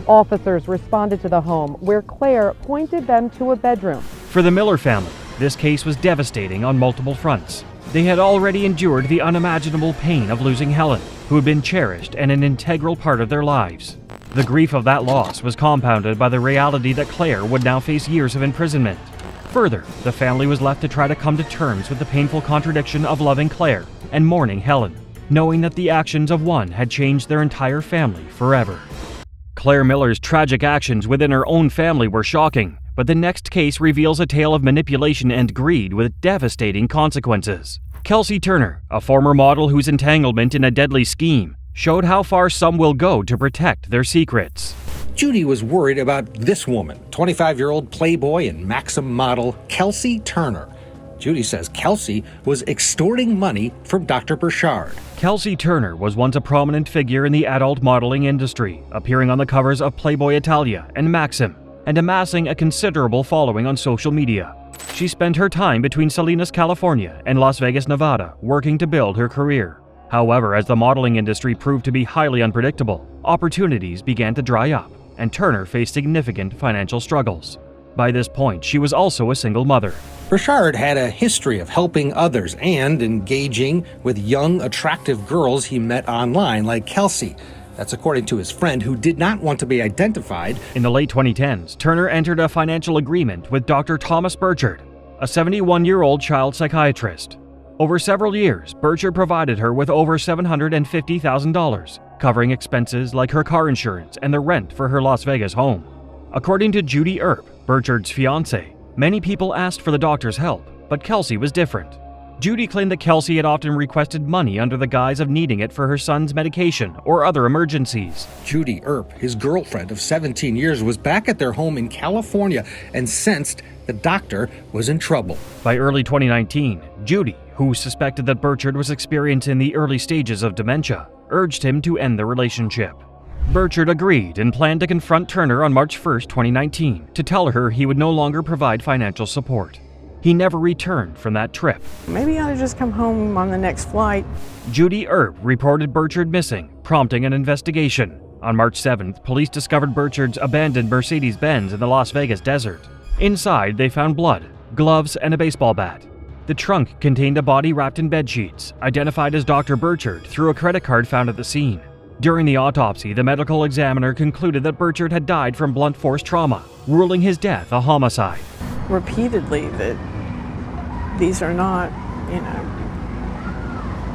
Officers responded to the home where Claire pointed them to a bedroom. For the Miller family, this case was devastating on multiple fronts. They had already endured the unimaginable pain of losing Helen, who had been cherished and an integral part of their lives. The grief of that loss was compounded by the reality that Claire would now face years of imprisonment. Further, the family was left to try to come to terms with the painful contradiction of loving Claire and mourning Helen, knowing that the actions of one had changed their entire family forever. Claire Miller's tragic actions within her own family were shocking, but the next case reveals a tale of manipulation and greed with devastating consequences. Kelsey Turner, a former model whose entanglement in a deadly scheme, showed how far some will go to protect their secrets. Judy was worried about this woman, 25-year-old Playboy and Maxim model Kelsey Turner. Judy says Kelsey was extorting money from Dr. Burchard. Kelsey Turner was once a prominent figure in the adult modeling industry, appearing on the covers of Playboy Italia and Maxim, and amassing a considerable following on social media. She spent her time between Salinas, California and Las Vegas, Nevada, working to build her career. However, as the modeling industry proved to be highly unpredictable, opportunities began to dry up, and Turner faced significant financial struggles. By this point, she was also a single mother. Burchard had a history of helping others and engaging with young, attractive girls he met online, like Kelsey. That's according to his friend, who did not want to be identified. In the late 2010s, Turner entered a financial agreement with Dr. Thomas Burchard, a 71-year-old child psychiatrist. Over several years, Burchard provided her with over $750,000, covering expenses like her car insurance and the rent for her Las Vegas home. According to Judy Earp, Burchard's fiancée, many people asked for the doctor's help, but Kelsey was different. Judy claimed that Kelsey had often requested money under the guise of needing it for her son's medication or other emergencies. Judy Earp, his girlfriend of 17 years, was back at their home in California and sensed the doctor was in trouble. By early 2019, Judy, who suspected that Burchard was experiencing the early stages of dementia, urged him to end the relationship. Burchard agreed and planned to confront Turner on March 1, 2019, to tell her he would no longer provide financial support. He never returned from that trip. Maybe I ought to just come home on the next flight. Judy Earp reported Burchard missing, prompting an investigation. On March 7th, police discovered Burchard's abandoned Mercedes-Benz in the Las Vegas desert. Inside, they found blood, gloves, and a baseball bat. The trunk contained a body wrapped in bedsheets, identified as Dr. Burchard through a credit card found at the scene. During the autopsy, the medical examiner concluded that Burchard had died from blunt force trauma, ruling his death a homicide. Repeatedly that these are not,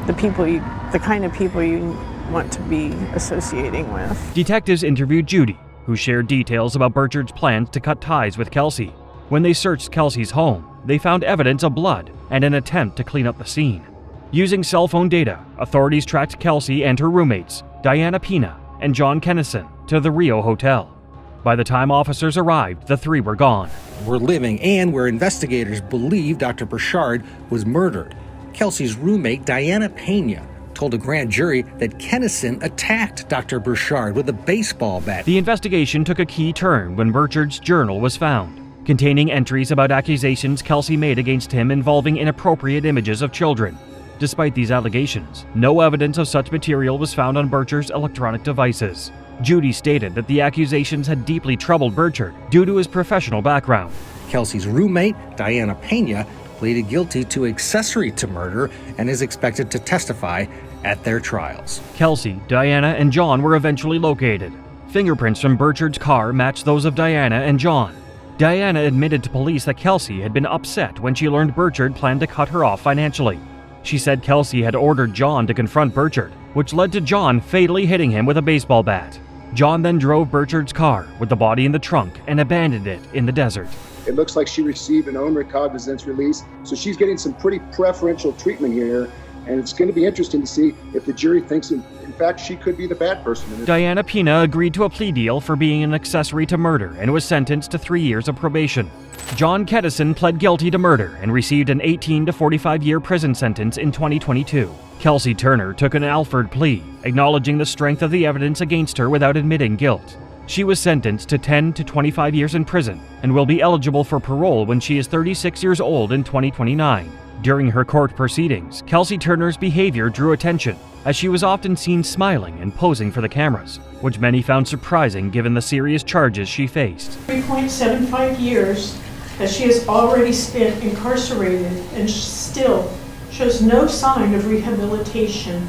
the kind of people you want to be associating with. Detectives interviewed Judy, who shared details about Burchard's plans to cut ties with Kelsey. When they searched Kelsey's home, they found evidence of blood and an attempt to clean up the scene. Using cell phone data, authorities tracked Kelsey and her roommates, Diana Pina and John Kennison, to the Rio Hotel. By the time officers arrived, the three were gone. Were living and where investigators believe Dr. Burchard was murdered. Kelsey's roommate, Diana Pena, told a grand jury that Kennison attacked Dr. Burchard with a baseball bat. The investigation took a key turn when Burchard's journal was found, containing entries about accusations Kelsey made against him involving inappropriate images of children. Despite these allegations, no evidence of such material was found on Burchard's electronic devices. Judy stated that the accusations had deeply troubled Burchard due to his professional background. Kelsey's roommate, Diana Pena, pleaded guilty to accessory to murder and is expected to testify at their trials. Kelsey, Diana, and John were eventually located. Fingerprints from Burchard's car matched those of Diana and John. Diana admitted to police that Kelsey had been upset when she learned Burchard planned to cut her off financially. She said Kelsey had ordered John to confront Burchard, which led to John fatally hitting him with a baseball bat. John then drove Burchard's car with the body in the trunk and abandoned it in the desert. It looks like she received an own recognizance release, so she's getting some pretty preferential treatment here, and it's going to be interesting to see if the jury thinks, in fact, she could be the bad person in this. Diana Pena agreed to a plea deal for being an accessory to murder and was sentenced to 3 years of probation. John Kennison pled guilty to murder and received an 18 to 45-year prison sentence in 2022. Kelsey Turner took an Alford plea, acknowledging the strength of the evidence against her without admitting guilt. She was sentenced to 10 to 25 years in prison and will be eligible for parole when she is 36 years old in 2029. During her court proceedings, Kelsey Turner's behavior drew attention, as she was often seen smiling and posing for the cameras, which many found surprising given the serious charges she faced. 3.75 years that she has already spent incarcerated, and still shows no sign of rehabilitation.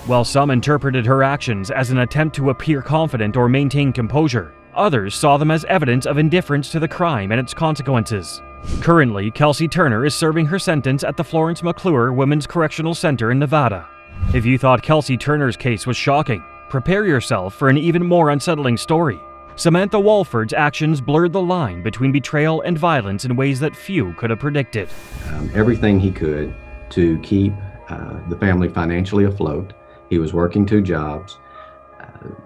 While some interpreted her actions as an attempt to appear confident or maintain composure, others saw them as evidence of indifference to the crime and its consequences. Currently, Kelsey Turner is serving her sentence at the Florence McClure Women's Correctional Center in Nevada. If you thought Kelsey Turner's case was shocking, prepare yourself for an even more unsettling story. Samantha Walford's actions blurred the line between betrayal and violence in ways that few could have predicted. Everything he could to keep the family financially afloat. He was working 2 jobs.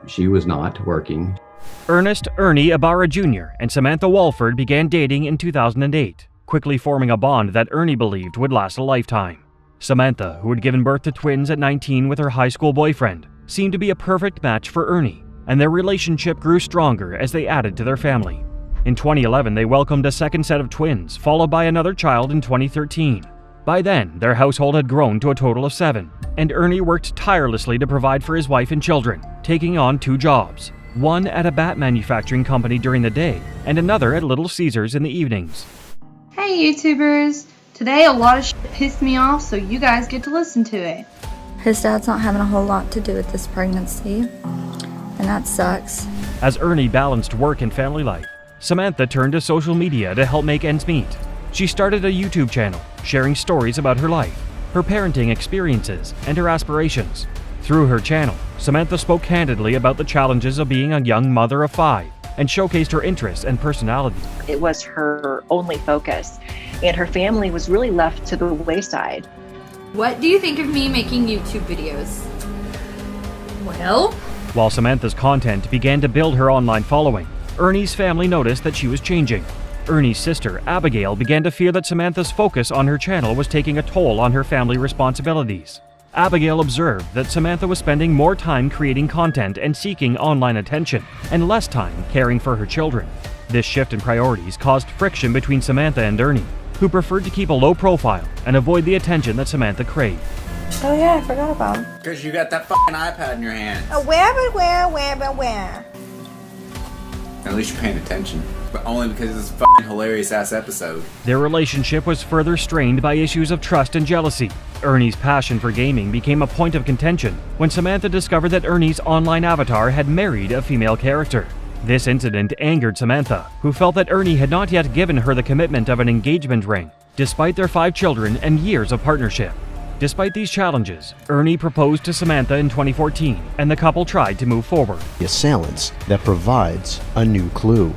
She was not working. Ernest Ernie Ibarra Jr. and Samantha Walford began dating in 2008, quickly forming a bond that Ernie believed would last a lifetime. Samantha, who had given birth to twins at 19 with her high school boyfriend, seemed to be a perfect match for Ernie, and their relationship grew stronger as they added to their family. In 2011, they welcomed a second set of twins, followed by another child in 2013. By then, their household had grown to a total of 7, and Ernie worked tirelessly to provide for his wife and children, taking on 2 jobs, one at a bat manufacturing company during the day, and another at Little Caesars in the evenings. Hey YouTubers! Today a lot of shit pissed me off, so you guys get to listen to it. His dad's not having a whole lot to do with this pregnancy, and that sucks. As Ernie balanced work and family life, Samantha turned to social media to help make ends meet. She started a YouTube channel, sharing stories about her life, her parenting experiences, and her aspirations. Through her channel, Samantha spoke candidly about the challenges of being a young mother of 5 and showcased her interests and personality. It was her only focus, and her family was really left to the wayside. What do you think of me making YouTube videos? Well, While Samantha's content began to build her online following, Ernie's family noticed that she was changing. Ernie's sister, Abigail, began to fear that Samantha's focus on her channel was taking a toll on her family responsibilities. Abigail observed that Samantha was spending more time creating content and seeking online attention, and less time caring for her children. This shift in priorities caused friction between Samantha and Ernie, who preferred to keep a low profile and avoid the attention that Samantha craved. Oh yeah, I forgot about him. Because you got that fucking iPad in your hand. Where? At least you're paying attention. But only because of this fucking hilarious ass episode. Their relationship was further strained by issues of trust and jealousy. Ernie's passion for gaming became a point of contention when Samantha discovered that Ernie's online avatar had married a female character. This incident angered Samantha, who felt that Ernie had not yet given her the commitment of an engagement ring, despite their 5 children and years of partnership. Despite these challenges, Ernie proposed to Samantha in 2014, and the couple tried to move forward. The assailants that provides a new clue.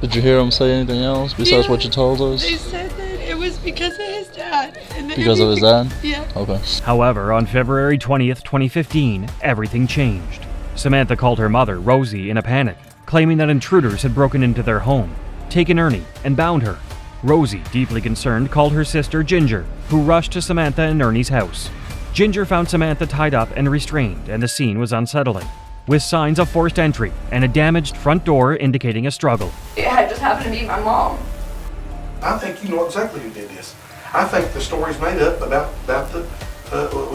Did you hear him say anything else besides what you told us? they said that it was because of his dad. And Because of his dad? Yeah. Okay. However, on February 20th, 2015, everything changed. Samantha called her mother, Rosie, in a panic, claiming that intruders had broken into their home, taken Ernie, and bound her. Rosie, deeply concerned, called her sister Ginger, who rushed to Samantha and Ernie's house. Ginger found Samantha tied up and restrained, and the scene was unsettling, with signs of forced entry and a damaged front door indicating a struggle. It had just happened to be my mom. I think you know exactly who did this. I think the story's made up about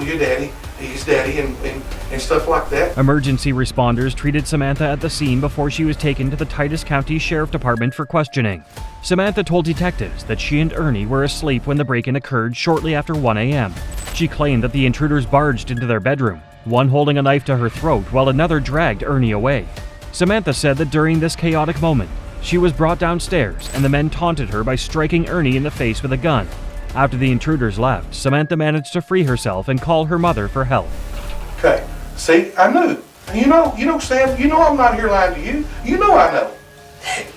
your daddy, his daddy, and stuff like that. Emergency responders treated Samantha at the scene before she was taken to the Titus County Sheriff Department for questioning. Samantha told detectives that she and Ernie were asleep when the break-in occurred shortly after 1 a.m. She claimed that the intruders barged into their bedroom, one holding a knife to her throat while another dragged Ernie away. Samantha said that during this chaotic moment, she was brought downstairs and the men taunted her by striking Ernie in the face with a gun. After the intruders left, Samantha managed to free herself and call her mother for help. Okay, see, I knew. You know, Sam, you know I'm not here lying to you. You know I know.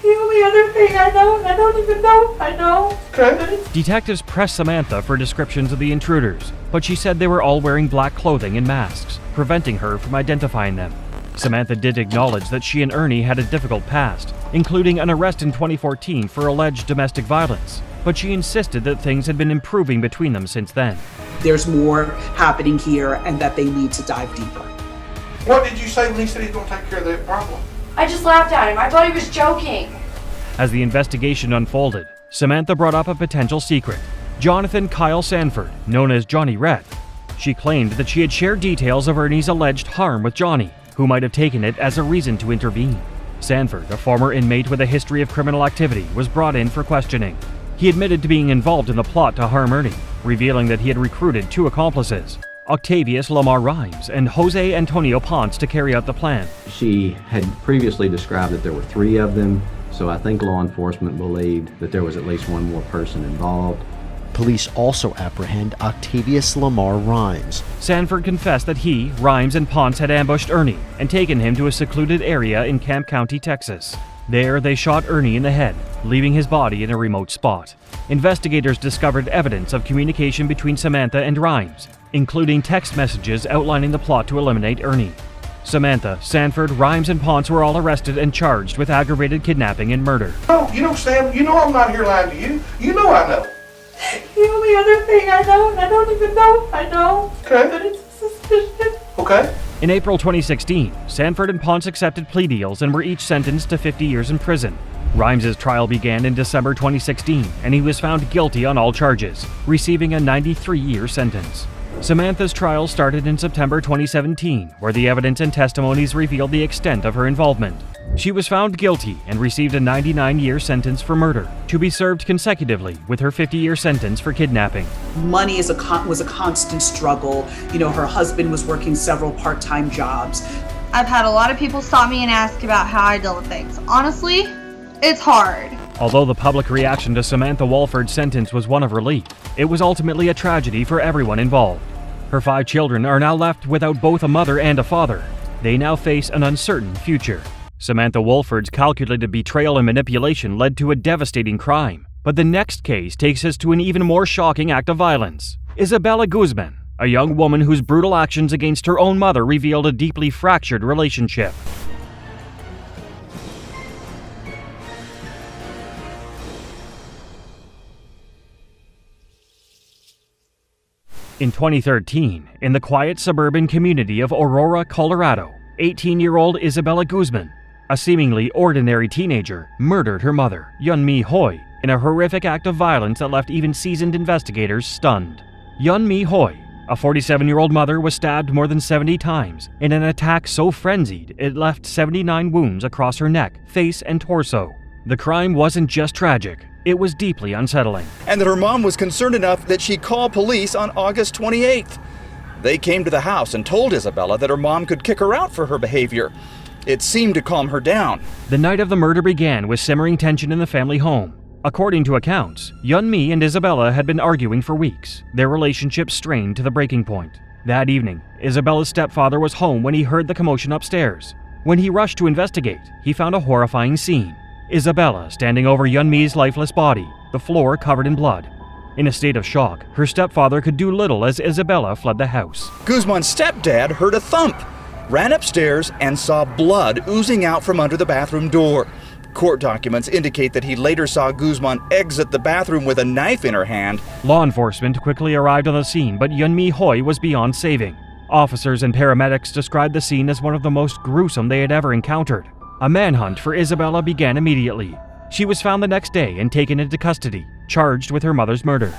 The only other thing I know, I don't even know, I know. Okay. Detectives pressed Samantha for descriptions of the intruders, but she said they were all wearing black clothing and masks, preventing her from identifying them. Samantha did acknowledge that she and Ernie had a difficult past, including an arrest in 2014 for alleged domestic violence, but she insisted that things had been improving between them since then. There's more happening here and that they need to dive deeper. What did you say when he said he's going to take care of that problem? I just laughed at him. I thought he was joking. As the investigation unfolded, Samantha brought up a potential secret, Jonathan Kyle Sanford, known as Johnny Red. She claimed that she had shared details of Ernie's alleged harm with Johnny, who might have taken it as a reason to intervene. Sanford, a former inmate with a history of criminal activity, was brought in for questioning. He admitted to being involved in the plot to harm Ernie, revealing that he had recruited 2 accomplices, Octavius Lamar Rimes and Jose Antonio Ponce, to carry out the plan. She had previously described that there were 3 of them, so I think law enforcement believed that there was at least one more person involved. Police also apprehend Octavius Lamar Rimes. Sanford confessed that he, Rimes, and Ponce had ambushed Ernie and taken him to a secluded area in Camp County, Texas. There, they shot Ernie in the head, leaving his body in a remote spot. Investigators discovered evidence of communication between Samantha and Rimes, including text messages outlining the plot to eliminate Ernie. Samantha, Sanford, Rimes, and Ponce were all arrested and charged with aggravated kidnapping and murder. Oh, you know, Sam, you know I'm not here lying to you. You know I know. The only other thing I know, and I don't even know if I know, Okay. but it's a suspicion. Okay. In April 2016, Sanford and Ponce accepted plea deals and were each sentenced to 50 years in prison. Rimes' trial began in December 2016, and he was found guilty on all charges, receiving a 93-year sentence. Samantha's trial started in September 2017, where the evidence and testimonies revealed the extent of her involvement. She was found guilty and received a 99-year sentence for murder, to be served consecutively with her 50-year sentence for kidnapping. Money was a constant struggle. You know, her husband was working several part-time jobs. I've had a lot of people stop me and ask about how I deal with things. Honestly, it's hard. Although the public reaction to Samantha Walford's sentence was one of relief, it was ultimately a tragedy for everyone involved. Her 5 children are now left without both a mother and a father. They now face an uncertain future. Samantha Walford's calculated betrayal and manipulation led to a devastating crime. But the next case takes us to an even more shocking act of violence. Isabella Guzman, a young woman whose brutal actions against her own mother revealed a deeply fractured relationship. In 2013, in the quiet suburban community of Aurora, Colorado, 18-year-old Isabella Guzman, a seemingly ordinary teenager, murdered her mother, Yunmi Hoy, in a horrific act of violence that left even seasoned investigators stunned. Yunmi Hoy, a 47-year-old mother, was stabbed more than 70 times in an attack so frenzied it left 79 wounds across her neck, face, and torso. The crime wasn't just tragic, it was deeply unsettling. And that her mom was concerned enough that she called police on August 28th. They came to the house and told Isabella that her mom could kick her out for her behavior. It seemed to calm her down. The night of the murder began with simmering tension in the family home. According to accounts, Yunmi and Isabella had been arguing for weeks, their relationship strained to the breaking point. That evening, Isabella's stepfather was home when he heard the commotion upstairs. When he rushed to investigate, he found a horrifying scene. Isabella standing over Yunmi's lifeless body, the floor covered in blood. In a state of shock, her stepfather could do little as Isabella fled the house. Guzman's stepdad heard a thump, ran upstairs, and saw blood oozing out from under the bathroom door. Court documents indicate that he later saw Guzman exit the bathroom with a knife in her hand. Law enforcement quickly arrived on the scene, but Yunmi Hoy was beyond saving. Officers and paramedics described the scene as one of the most gruesome they had ever encountered. A manhunt for Isabella began immediately. She was found the next day and taken into custody, charged with her mother's murder.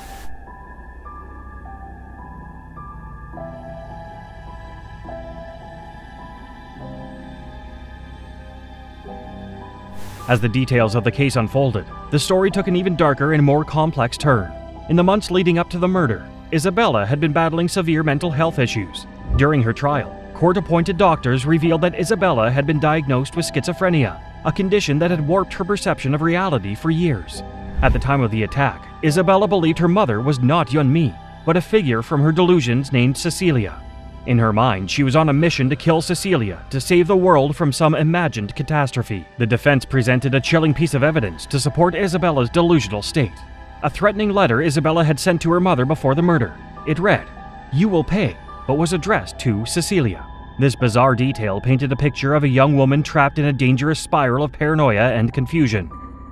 As the details of the case unfolded, the story took an even darker and more complex turn. In the months leading up to the murder, Isabella had been battling severe mental health issues. During her trial, court-appointed doctors revealed that Isabella had been diagnosed with schizophrenia, a condition that had warped her perception of reality for years. At the time of the attack, Isabella believed her mother was not Yunmi, but a figure from her delusions named Cecilia. In her mind, she was on a mission to kill Cecilia to save the world from some imagined catastrophe. The defense presented a chilling piece of evidence to support Isabella's delusional state. A threatening letter Isabella had sent to her mother before the murder. It read, "You will pay," but was addressed to Cecilia. This bizarre detail painted a picture of a young woman trapped in a dangerous spiral of paranoia and confusion.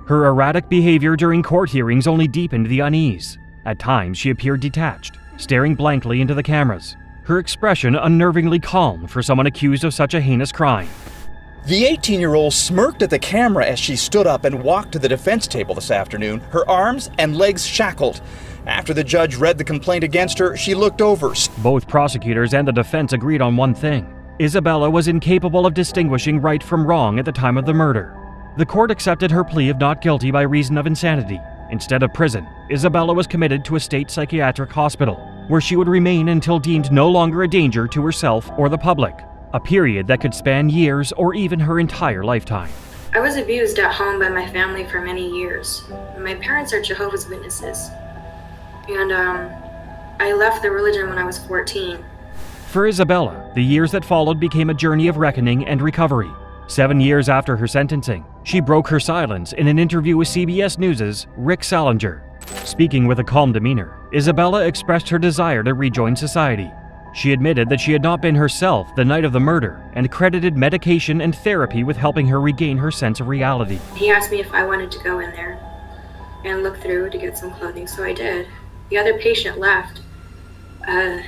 Her erratic behavior during court hearings only deepened the unease. At times, she appeared detached, staring blankly into the cameras, her expression unnervingly calm for someone accused of such a heinous crime. The 18-year-old smirked at the camera as she stood up and walked to the defense table this afternoon, her arms and legs shackled. After the judge read the complaint against her, she looked over. Both prosecutors and the defense agreed on one thing. Isabella was incapable of distinguishing right from wrong at the time of the murder. The court accepted her plea of not guilty by reason of insanity, Instead of prison, Isabella was committed to a state psychiatric hospital, where she would remain until deemed no longer a danger to herself or the public, a period that could span years or even her entire lifetime. I was abused at home by my family for many years. My parents are Jehovah's Witnesses, and I left the religion when I was 14. For Isabella, the years that followed became a journey of reckoning and recovery. 7 years after her sentencing, she broke her silence in an interview with CBS News' Rick Salinger. Speaking with a calm demeanor, Isabella expressed her desire to rejoin society. She admitted that she had not been herself the night of the murder and credited medication and therapy with helping her regain her sense of reality. He asked me if I wanted to go in there and look through to get some clothing, so I did. The other patient left, and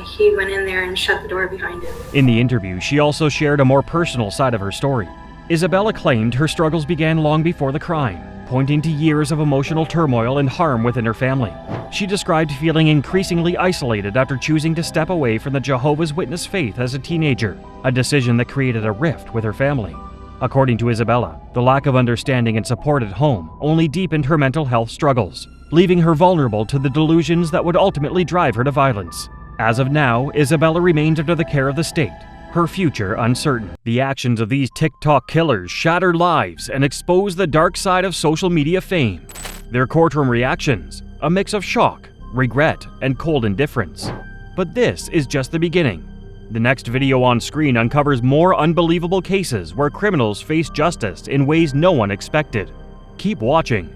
he went in there and shut the door behind him. In the interview, she also shared a more personal side of her story. Isabella claimed her struggles began long before the crime, pointing to years of emotional turmoil and harm within her family. She described feeling increasingly isolated after choosing to step away from the Jehovah's Witness faith as a teenager, a decision that created a rift with her family. According to Isabella, the lack of understanding and support at home only deepened her mental health struggles, leaving her vulnerable to the delusions that would ultimately drive her to violence. As of now, Isabella remains under the care of the state, her future uncertain. The actions of these TikTok killers shatter lives and expose the dark side of social media fame. Their courtroom reactions, a mix of shock, regret, and cold indifference. But this is just the beginning. The next video on screen uncovers more unbelievable cases where criminals face justice in ways no one expected. Keep watching.